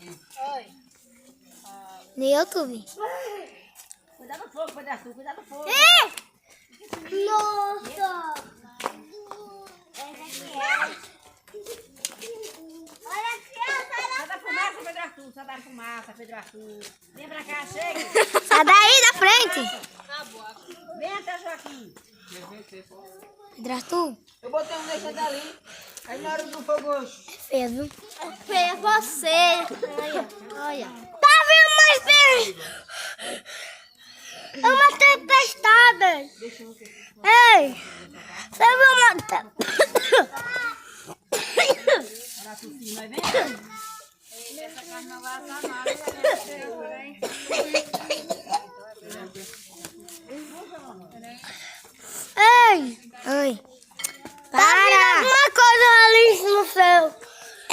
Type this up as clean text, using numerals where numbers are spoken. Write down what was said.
Oi. No YouTube. Cuidado do fogo, Pedro, cuidado do fogo. Nossa! Olha aqui, sai da fumaça, Pedro Arthur. Sai da fumaça, Pedro Arthur. Vem pra cá, chega. Sai daí da frente! Vem até Joaquim. Pedro Arthur, Eu botei um desse ali. Aí na hora do fogo hoje. feio, viu? Feio é você. Olha. Tá vindo mais bem! É uma tempestade! Ei! Você viu uma Olha aqui, nós vem. Essa carne não vai assar nada. Ei! Oi! Para! Tá vindo alguma coisa ali no céu!